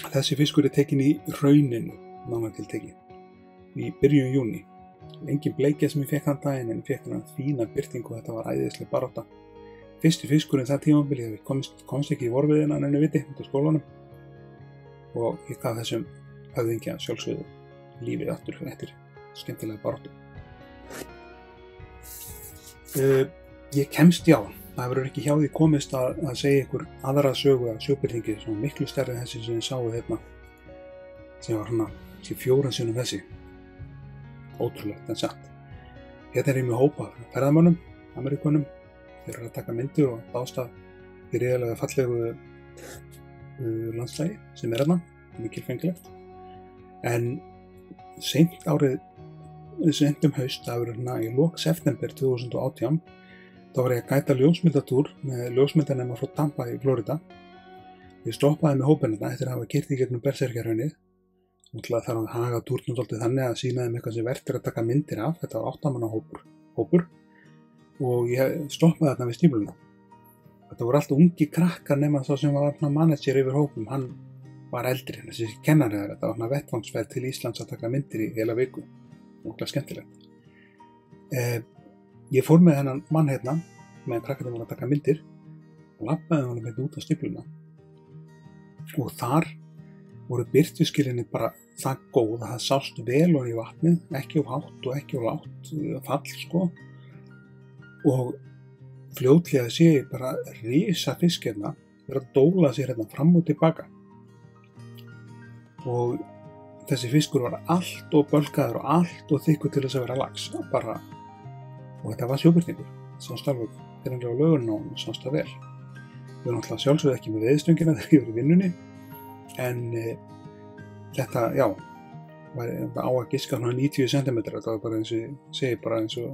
Þessi fiskur tekin í hrauninu, nánar tiltekið, í byrjun júní. Engin bleikja sem ég fekk þann daginn, en ég fekk þennan fína birtingu og þetta var æðisleg barátta. Fyrsti fiskurinn það tímabili, ég komst ekki í vorviðina en enn viti út á skólanum og ég gaf þessum höfðingja sjálfsögðu lífið aftur eftir skemmtilega baráttu. Ég kemst það verður ekki hjá því komist að segja ykkur aðra sögu af sjóbirtingi sem var miklu stærri en þessi sem ég sáu hérna, sem var svona 4 sinnum þessi. Ótrúlegt en satt. Hérna ég með hópa ferðamönnum, Ameríkönum, þeir eru að taka myndir og dásta í reiðilega fallegu landslægi sem hérna, mikilfengilegt. En seint haust, það verður hérna í lok september 2018, þá var ég að gæta ljósmyndatúr með ljósmyndanema frá Tampa í Florida. Ég stoppaði með hópinn þetta eftir að hafa keyrt í gegnum Berserkjahraunið. Náttúrulega þarf að haga túrnum svolítið þannig að sýna þeim eitthvað sem vert að taka myndir af. Þetta var 8 manna hópur og ég stoppaði þarna við stífluna. Þetta voru alltaf ungi krakkar nema þá sem var manager yfir hópum. Hann var eldri, þessi kennari þeirra. Þetta var vettvangsferð til Íslands að taka myndir í heila viku. Ótrúlega skemmtilegt. Ég fór með þennan mann hérna, meðan krakkarnir voru að taka myndir og labbaði honum hérna út á stífluna. Og þar voru birtuskilinni bara það góð að það sást vel ofan í vatnið, ekki of hátt og ekki of lágt fall sko. Og fljótlega sé ég bara risa fisk hérna, vera að dóla sér hérna fram og tilbaka. Og þessi fiskur var allt og bölkaður og allt og þykkur til þess að vera lax, bara. Og þetta var sjóbirtingur, sást alveg þeirranlega á lögunum og sást það vel. Við erum alltaf sjálfsögðu ekki með veiðstöngina þegar ég var í vinnunni, en þetta, já, var á að giska svona 90 cm, þetta var bara eins og, segi bara eins og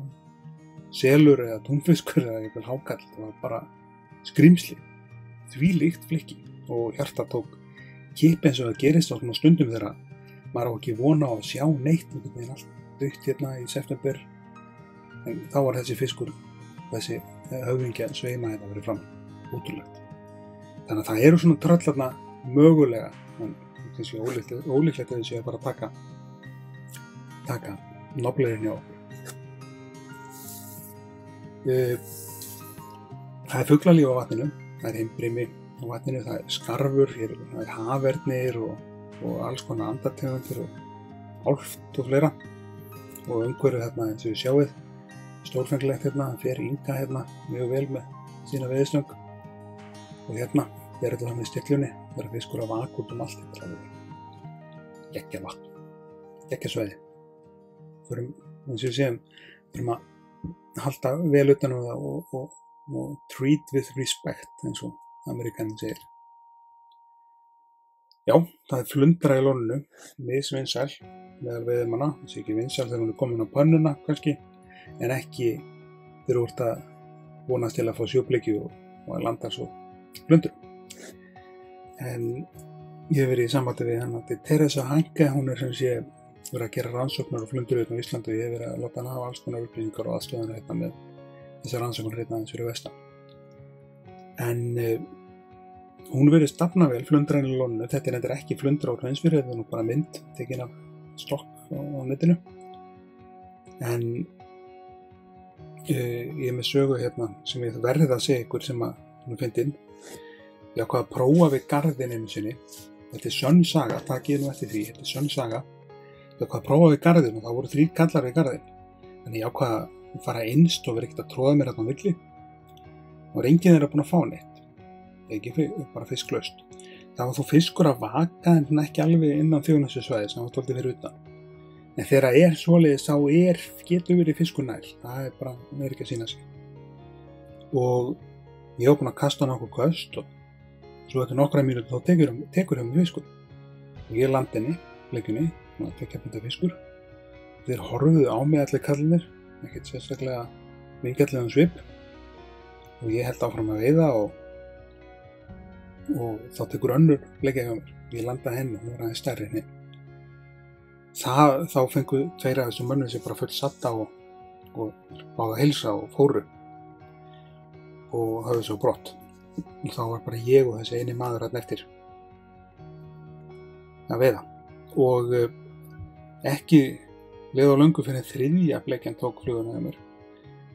selur eða túnfiskur eða eitthvað hákall, þetta var bara skrímsli, þvílíkt flikki og hjarta tók kip eins og það gerist á svona stundum þegar maður á ekki vona á að sjá neitt, þetta er allt dautt hérna í september. En þá var þessi fiskur, þessi höfðingja sveima hérna verið fram, ótrúlegt. Þannig að það eru svona tröll þarna mögulega, en það sé ólíklegt að þau séu að bara taka noblerinn hjá okkur. Það er fuglalíf á vatninu, það er himbrimi, á vatninu, það skarfur, það hafernir og alls konar andartegundir og álft og fleira. Og umhverfið hérna eins og við sjáið, stórfenglegt hérna, það fer Inga hérna mjög vel með sína veiðistöng. Og hérna er þetta þannig stillunni, það er fiskur að vaka út allt, þetta er alveg geggjað vatn, geggjað svæði. Förum, eins og við séum, förum að halda vel utan um það og treat with respect, eins og Amerikanin segir. Já, það er flundra í lóninu, misvinsæl meðal veiðimanna, þessi ekki vinsæl þegar hún er komin á pönnuna kannski, en ekki þegar þú ert að vonast til að fá sjóbleiki og að landa svo flundru. En ég hef verið í sambandi við hana til Teresa Hanke, hún er sem sé verið að gera rannsóknar og flundur hérna á Íslandi og ég hef verið að láta hana hafa alls konar upplýsingar og aðstöðuna hérna með þessar rannsóknar hérna aðeins fyrir vestan. En hún verið stafna vel flundran í lóninu, þetta er endur ekki flundra á Hraunsfirði, þetta er nú bara mynd tekin af stokk á netinu. En ég er með sögu hérna sem ég verði að segja ykkur sem að hún er fyndin. Ég ákvað að prófa við garðinn einu sinni. Þetta er sönn saga, takið nú eftir því, þetta er sönn saga. Ég ákvað að prófa við garðinn og það voru 3 kallar við garðinn. Þannig ég ákvað að fara innst og vera ekkert að tróða mér hérna á milli. Og enginn þeirra búin að fá neitt. Ekki bara fisklaust. Það var þó fiskur að vaka en ekki alveg innan þjóðnessisvæðis, það var tóltið fyrir utan. En þegar það er svoleiðis þá getur verið fiskur nær. Það er bara, það er ekki að sýna sig. Og ég var búin að kasta nokkuð köst og svo eftir nokkra mínútur þá tekur fiskur. Og ég landi henni, bleikjunni, svona 2 punda fiskur. Þeir horfðu á mig allir kallinir, ekkert sérstaklega vingjallegan svip. Og ég held áfram að veiða og þá tekur önnur bleikja hjá mér. Ég landa henni, hún var aðeins stærri henni. Þá fengu 2 af þessum mönnum sem bara full satta og báðu að heilsa og fóru og höfðu svo brott. Og þá var bara ég og þessi eini maður þarna eftir að veiða. Og ekki leið á löngu fyrir 3. bleikjan tók fluguna hjá mér.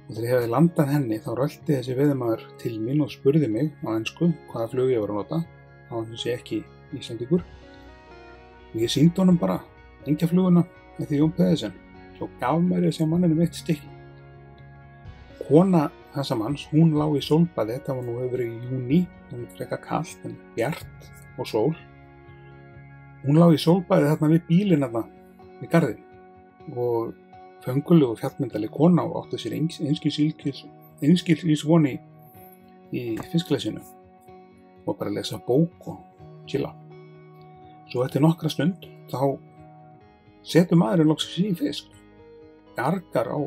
Og þegar ég hefði landað henni þá rölti þessi veiðimaður til mín og spurði mig á ensku hvaða flug ég var að nota. Það var þessi ekki Íslendingur. Og ég sýndi honum bara engjafluguna eftir Jón Pedersen. Svo gaf mér þessi manninu mitt stykki. Kona þessa manns, hún lá í sólbaði, þetta var nú hefur verið í júní, það var frekar kalt en bjart og sól. Hún lá í sólbaði þarna við bílinn þarna í garðinn og fönguleg og fjallmyndaleg kona og átti sér einskilsvon í fiskleysinu og bara lesa bók og chilla. Svo eftir nokkra stund þá setur maðurinn loksins í fisk, gargar á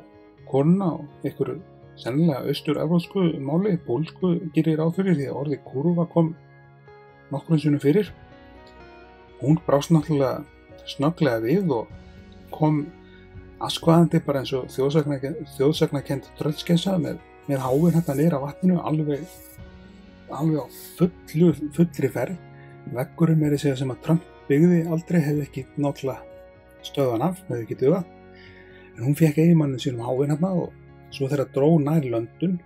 konuna og einhverju sennilega austur-evrópsku máli, pólsku gerir ráð fyrir því að orðið kurva kom nokkrum sinnum fyrir. Hún brást náttúrulega snögglega við og kom askvaðandi bara eins og þjóðsagnakend tröllskessa með háin hérna niður á vatninu alveg á fullri ferð. Veggurinn meira segja sem að Trump byggði aldrei hefði ekki náttúrulega stöðan af, hefði ekki dugað. En hún fékk eiginmannin sínum háin hérna og svo þegar dró nær London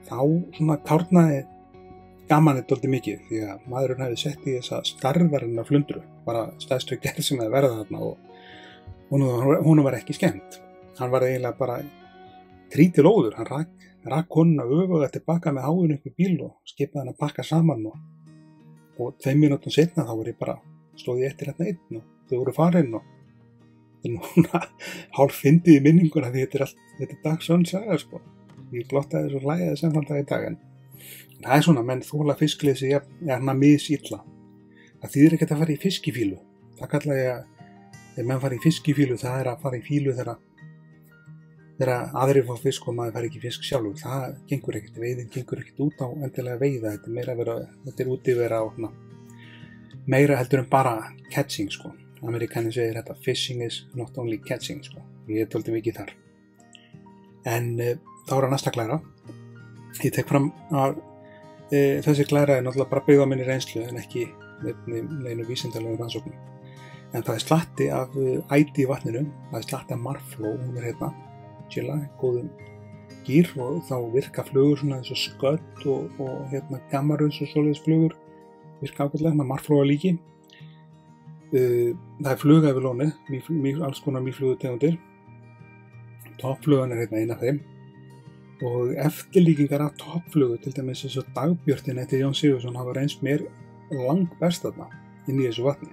þá svona tárnaði gamanið dálítið mikið því að maðurinn hefði sett í þessa starðarinnar flundru, bara stærstu gerð sem hefði verið þarna og hún var ekki skemmt. Hann var eiginlega bara trítilóður, hann rak konuna öfuga tilbaka með háinu upp í bíl og skipaði hann að pakka saman og 2 mínútum seinna þá var ég bara, stóð ég eftir hérna einn og þau voru farin og núna hálf fyndið í minninguna því þetta er dagsönn saga sko. Ég glottaði svo hlæjaði samfanda í dag en það er svona, menn þola fiskleysi hérna misilla. Það þýðir ekkert að fara í fiskifílu. Það kalla ég að þegar menn fara í fiskifílu, það er að fara í fílu þegar aðrir fá fisk og maður fara ekki fisk sjálfur. Það gengur ekkert, veiðin gengur ekkert út á endilega veiða. Þetta er meira þetta er útivera og meira heldur en bara catching sko. Amerikanin segir þetta, fishing is not only catching sko. Ég er dálítið mikið þar. En þá er næsta glæra. Ég tek fram að þessi glæra er náttúrulega bara byggð á minni reynslu en ekki neinu vísindalegum rannsóknum. En það er slatti af æti í vatninu, það er slatti af marfló, hún er hérna, chilla, góðum gír og þá virka flugur svona eins og skött og hérna gammarus og svoleiðis flugur. virka ágætlega, marflóa líki. Það fluga yfir lónið, alls konar mýflugutegundir. Toppflugan hérna ein af þeim. Og eftirlíkingar af toppflugu, til dæmis eins og dagbjörtin eftir Jón Sigurðsson, hafa reynst mér langbest þarna inn í þessu vatni.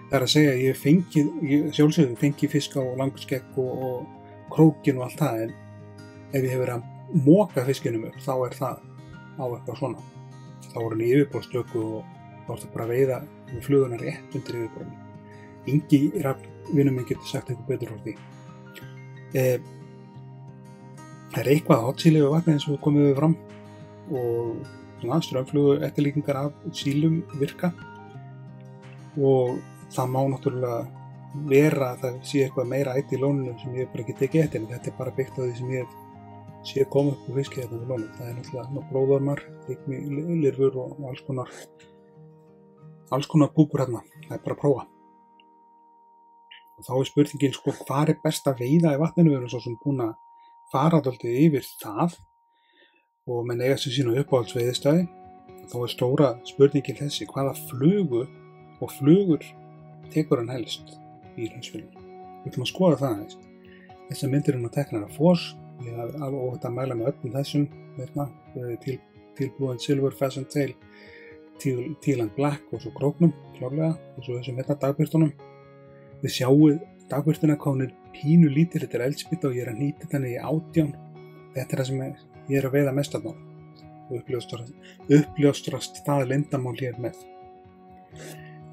Það að segja að ég sjálfsögðu fengið fisk á langskegg og krókin og allt það, en ef ég hef verið að moka fiskinum upp, þá það á eitthvað svona. Þá hann í yfirborðsstöku og þá það bara að veiða með fluguna rétt undir yfirborðinu. Ingi vinur minn getur sagt eitthvað betur frá því. Það eitthvað hotsíli við vatni eins og komum við fram og straumflugu eftirlíkingar af sílum virka og það má náttúrulega vera að það sé eitthvað meira ætt í lóninu sem ég bara ekki tekið eftir, en þetta bara byggt á því sem ég sé koma upp úr fiski hérna við lóninu. Það náttúrulega blóðormar, lirfur og alls konar púpur hérna. Það bara að prófa. Og þá spurningin hvað best að veiða í vatninu? Við erum svo sem búin að fara dálítið yfir það og menn eiga sér sína uppáhaldsveiðistæði. Þá stóra spurningin þessi, hvaða flugu og flugur tekur hann helst í Hraunsfirðinum? Við ætlum að skoða það aðeins. Þessar myndir að tekna af Foss, ég hef alveg óhætt að mæla með öllum þessum, Teal Silver, Pheasant Tail, Teal and Black og svo króknum, klárlega, og svo þessum dagbjörtunum. Þið sjáuð dagbjörtuna hvað hún pínu lítil, þetta eldspýta og ég að hnýta þannig í 18. Þetta það sem ég að veiða mest af og uppljóstrast það leyndarmál hér með.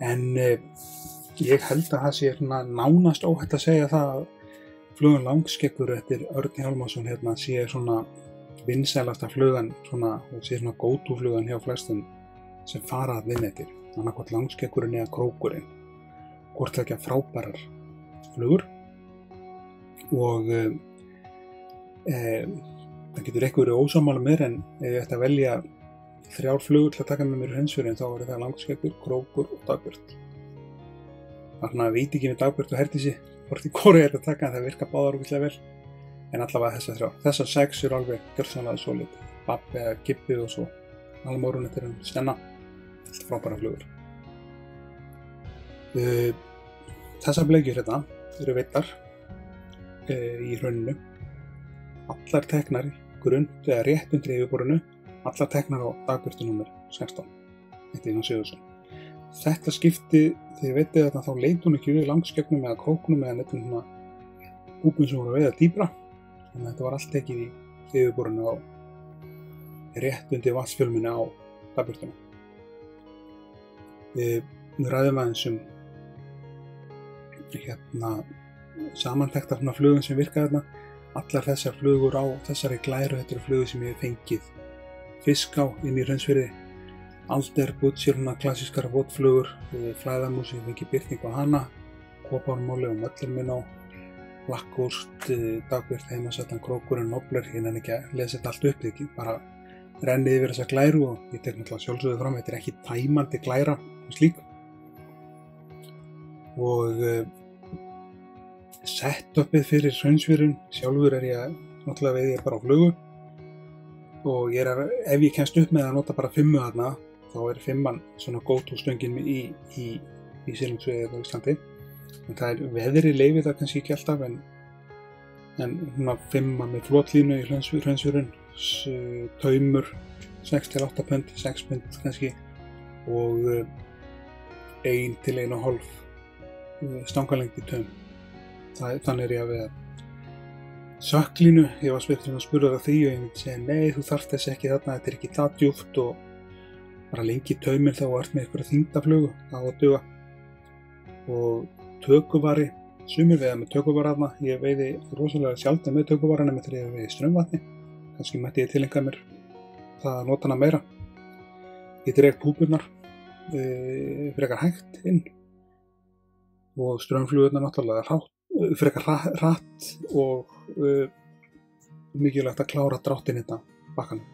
En ég held að það sé nánast óhætt að segja það að flugan langskeggur eftir Örn Hjálmarsson hérna sé svona vinsælasta flugan og sé svona go-to flugan hjá flestum sem fara að vinna eftir. Annarkvæmt langskeggurinn eða krókurinn. Hvort ekki frábærar flugur og það getur eitthvað verið ósammála mér, en ef ég ætti að velja 3 flugur til að taka með mér í Hraunsfjörðinn, þá væri það langskeggur, krókur og dagbjört. Þannig að veit ekki með dagbjört og Herdísi hvort í hvoru ég að taka, en það virka báðar ógeðslega vel. En allavega þessar 3. Þessar 6 eru alveg gjörsamlega svolít. Babbi eða Gibbi og svo almórun eftir Stenna. Allt frábæra flugur. Þessar bleikjur hérna eru veiddar í hrauninu. Allar teknar grund eða rétt undir yfirborðinu, allar teknar á dagbjörtu númer 16 eftir Jón Sigurðsson. Þetta skipti, þegar ég veitti þetta, þá leit hún ekki við langskeggnum eða króknum eða nettum húpum sem voru að veiða dýpra, þannig að þetta var allt tekið í yfirborðinu á rétt undir vatnsfjölminni á dagbjörtuna. Við ræðum aðeins samantekt af flugum sem virka þarna. Allar þessar flugur á þessari glæru, þetta eru flugur sem ég hef fengið fisk á inn í Hraunsfirði. Alder, Butcher, klassískar votflugur, flæðarmús, ég fengi birting á hana, kopármáli og möllur minn á, Blackghost, dagbjört, heimasættan, krókurinn, nobler. Ég nenni ekki að lesa þetta allt upp, ekki bara rennið yfir þessa glæru og ég tek náttúrulega sjálfsögðu fram, þetta ekki tæmandi glæra og slík. Og setupið fyrir Hraunsfjörðinn, sjálfur ég náttúrulega veiði bara á flugu og ef ég kemst upp með að nota bara 5 þarna, þá 5 svona go-to stöngin í silungsveiði á Íslandi. En það veðri leyfir það kannski ekki alltaf, en 5 með flotlínu í Hraunsfjörðinn, taumur 6-8 pund, 6 pund kannski og 1 til 1,5 stangalengd í taum. Þannig ég að veiða. Sökklínu, ég var að spurður af því og ég myndi segja nei, þú þarft þess ekki þarna, þetta ekki það djúpt og bara lengi taumir þá og ert með einhverja þyngdaflugu, það á að duga. Og tökuvari, sumir veiða með tökuvari þarna, ég veiði rosalega sjaldan með tökuvari nema þegar ég veiði straumvatni, kannski mætti ég tileinka mér það að nota hana meira. Ég dreg púpurnar frekar hægt inn og straumflugurnar náttúrulega frekar hratt og mikilvægt að klára dráttinn hérna bakkanum.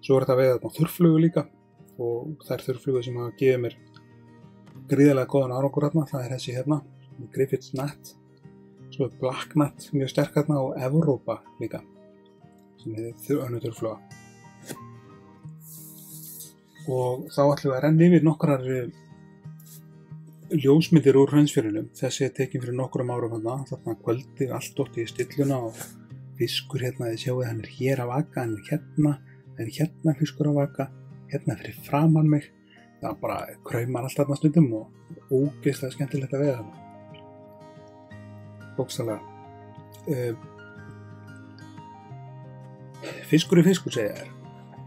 Svo þetta að veiða þarna þurrflugu líka og þær þurrflugu sem hafa gefið mér gríðarlega góðan árangur þarna, það þessi hérna, Griffiths Net, svo Black Net mjög sterk þarna og Evrópa líka, sem önnur þurrfluga. og þá ætlum við að renna yfir nokkrar ljósmyndir úr Hraunsfjörðunum. Þessi er tekin fyrir nokkrum árum þarna kvöldið, allt dottið í stilluna og fiskur hérna, þið sjáu hann er hér að vaka, hann er hérna fiskur að vaka, hérna fyrir framan mig. Það bara kraumar allt þarna stundum og ógeðslega skemmtilegt að veiða þarna. Bókstaflega. Fiskur er fiskur, segja þér.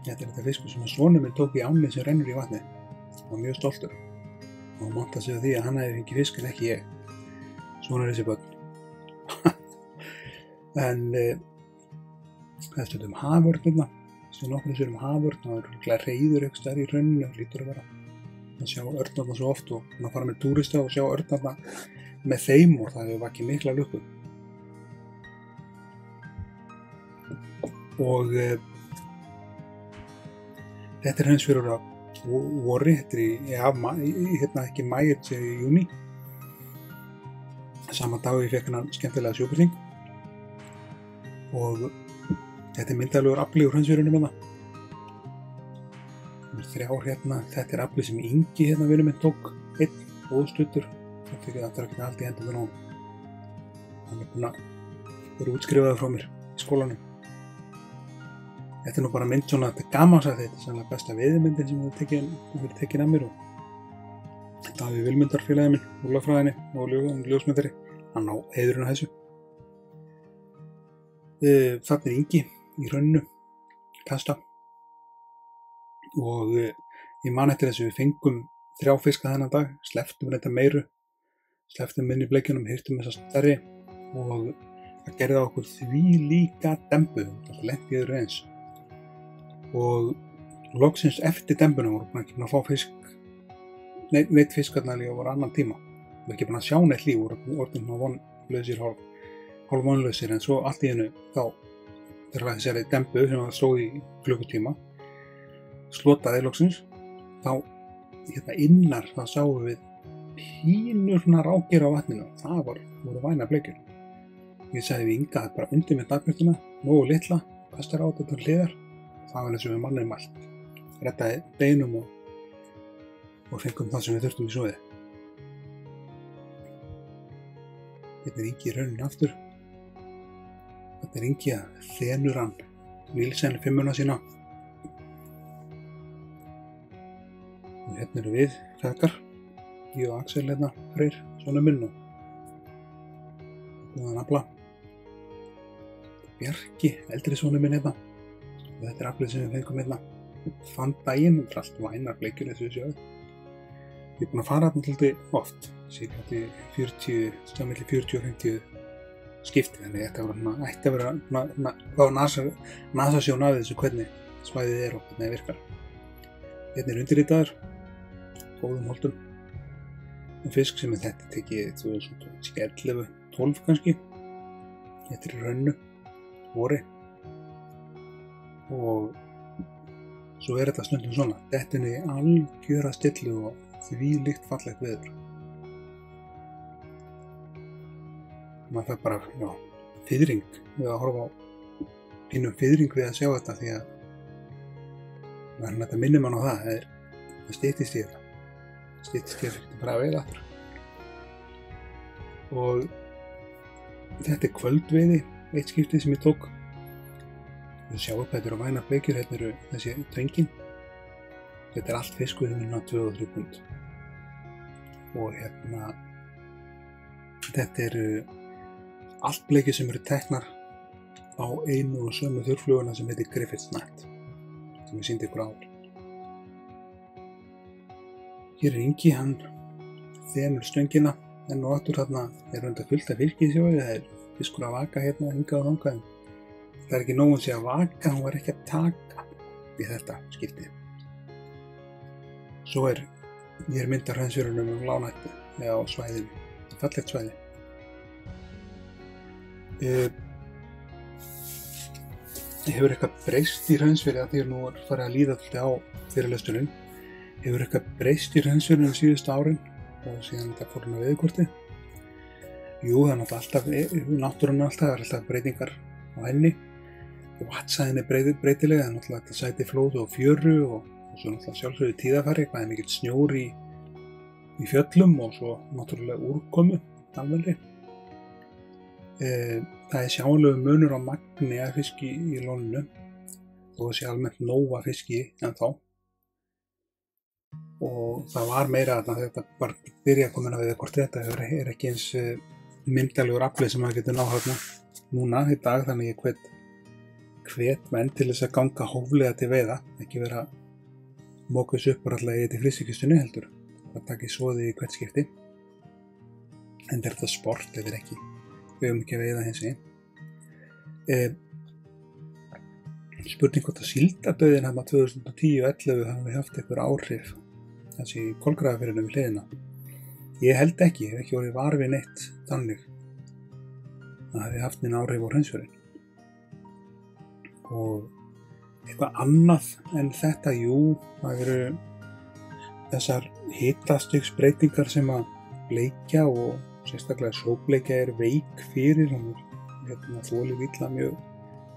Þetta er þetta fiskur sem sonur minn tók í ánni sem rennur í vatni. Hann var mjög stoltur og monta sig á því að hann hefði fengið fisk en ekki ég. Svona er þessi börn. En það er stundum haförnirna. Sem nokkur sér haförn, það er rúglega reyður eitthvað stær í hrauninu og lítur að vera að sjá örnarna svo oft og að fara með túrista og sjá örnarna með þeim og það hefur vakið mikla lukku. Og þetta er Hraunsfjörður á vori, þetta er hérna ekki maí, þetta er í júní. Sama dag ég fekk hennan skemmtilega sjóbyrting og þetta er myndarlegur afli úr Hraunsfjörðunum hérna. Þrjár hérna, þetta er afli sem Ingi hérna vinur minn tók, einn óstuttur. Það þykir að það er ekki allt í hendurnar á hann. Hann er búinn að vera útskrifaður frá mér í skólanum. Þetta er nú bara mynd svona, þetta er gamansatt, þetta er sannlega besta veiðimyndin sem hefur verið tekin af mér og Davíð Vilmundar félagi minn, úrlagfræðinni og ljósmyndari, hann á heiðurinn á þessu. Þarna er Ingi í hrauninu, kasta og ég man eftir þessu við fengum 3 fiska þennan dag, slepptum þetta meiru, slepptum minni bleikjunum, hirtum þessa stærri og það gerði á okkur því líka dembu, það lenti yfir eins. Og loksins eftir dembuna voru ekki búin að fá fisk, neitt fiskarnar líka voru annan tíma. Við ekki búin að sjá neitt líf, voru orðin vonlausir, hálf vonlausir, en svo allt í einu þá þegar þessari dembu sem stóð í klukkutíma slotaði loksins, þá hérna innar þá sáum við pínur rákir á vatninu, það voru væna bleikjur. Ég sagði við Inga að bara undir með dagbjörnina, nógu litla, kastar á þetta hliðar. Það var eins og við mannum allt. Reddaði beinum og fengum það sem við þurftum í soðið. Þetta er Ingi í rauninu aftur. Þetta er Ingi að þenur hann Níelsen 5-una sína. Og hérna eru við, feðgar. Ég og Axel hérna, Freyr, sonur minn og búinn að nafla. Bjarki, eldri sonur minn hérna. Og þetta er aflið sem við fengum hérna þann daginn, þetta er allt vænar bleikjur eins og við sjáum. Ég er búinn að fara þarna svolítið oft, síðan til 40 og 50 skipti, þannig þetta ætti að vera þá nasasjón af þessu hvernig svæðið er og hvernig það virkar. Hérna er undirritaður, góðum holdum, fisk sem þetta tekið 2011-12 kannski. Þetta er í rauninu, vori. Og svo er þetta stundum svona, þetta er í algjöra stillu og þvílíkt fallegt veður. Maður fær bara, fiðring við að horfa á pínum fiðring við að sjá þetta því að þetta minnir mann á það styttist í þetta. Styttist í þetta bara að veiða aftur. Og þetta er kvöldveiði, eitt skiptið sem ég tók. Við sjáum hvað þetta eru væna bleikjur, hérna eru þessi töngin. Þetta er allt fiskur hérna 2 og 3 pund. Og hérna, þetta eru allt bleikjur sem eru teknar á einu og sömu þurrfluguna sem heitir Griffiths Net, sem ég sýndi ykkur áður. Hér er Ingi, hann þenur stöngina, en og aftur þarna er þetta fullt af fiski sjóið, það er fiskur að vaka hérna, hingað og þangað. Það er ekki nóg að segja að vaka, hún var ekki að taka í þetta skiptið. Svo ég er mynd af Hraunsfjörðunum Lánættu, eða á svæðinu, fallegt svæði. Hefur eitthvað breyst í Hraunsfjörði að því nú er farið að líða alltaf á fyrirlesturinn. Hefur eitthvað breyst í Hraunsfjörðunum síðustu árin og síðan þetta fór með veðurkortið? Jú, það er náttúrulega náttúrunni alltaf, það er alltaf breytingar á henni. Vatnsæðin er breytilega, það er náttúrulega þetta sæti flóð og fjöru og og svo náttúrulega sjálfsögðu tíðarfari, hvað mikill snjór í fjöllum og svo náttúrulega úrkomu alvegri. Það sjáanlegur munur á magni af fiski í lóninu og það sé almennt nóg af fiski ennþá. Og það var meira að þetta bara byrja að koma inn á veiðikort. Þetta ekki eins myndalegur afli sem maður getur náð hérna núna í dag, þannig ég hvet menn til þess að ganga hóflega til veiða, ekki vera móka þessu upp alltaf í þetta frystikistunni heldur. Það taki svoði í hvert skipti. En þetta sport, þetta ekki. Við höfum ekki að veiða hins einn. Spurning hvort að síldardauðin hérna 2010-11 hafi haft einhver áhrif þessi kolgrafafyrinu við hliðina. Ég held ekki, ég hef ekki orðið var við neitt þannig. Það hafi haft minn áhrif á hreinsfjörin. Og eitthvað annað en þetta, jú, það eru þessar hitastigsbreytingar sem að bleikja og sérstaklega sjóbleikja veik fyrir. Hún þolir illa mjög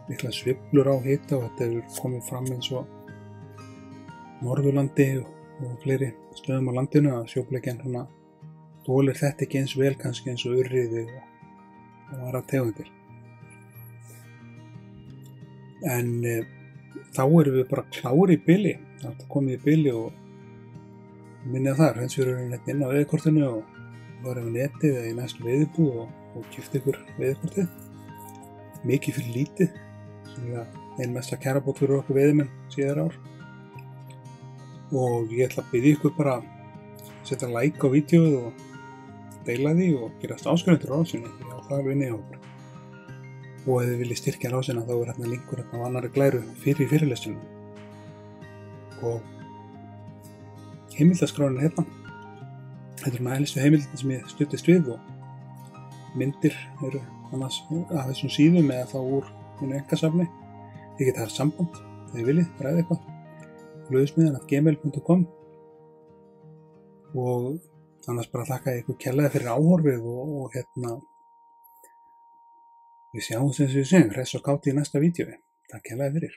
mikla sveiflur á hita og þetta hefur komið fram eins og Norðurlandi og fleiri stöðum á landinu að sjóbleikjan þolir þetta ekki eins vel kannski eins og urriði og aðra tegundir. En þá erum við bara klári í bili. Það er komið í bili og minnið það, hreinsfjörurinn inn á veiðikortinu og farið á netið eða í næstu veiðibúð og keypt ykkur veiðikortið. Mikið fyrir lítið, sem er ein mesta kjarabót fyrir okkur veiðimenn síðar ár. Og ég ætla að biðja ykkur bara að setja like á vídeóið og deila því og gerast áskrifendur á rásinni, já það er inni á okkur. Og ef þið viljið styrkja rásina þá er hérna linkur á annarri glæru fyrir fyrirlestunum. Og heimildaskráin er hérna. Þetta er helstu heimildin sem ég studdist við og myndir eru annars af þessum síðum eða þá úr mínu einkasafni. Þið geta haft samband þegar þið viljið ræða eitthvað. Hlöðusmiðjan@gmail.com og annars bara þakka ég ykkur kærlega fyrir áhorfið og við sjáum sem við segjum hress og kátt í næsta vídeói. Takk kærlega fyrir.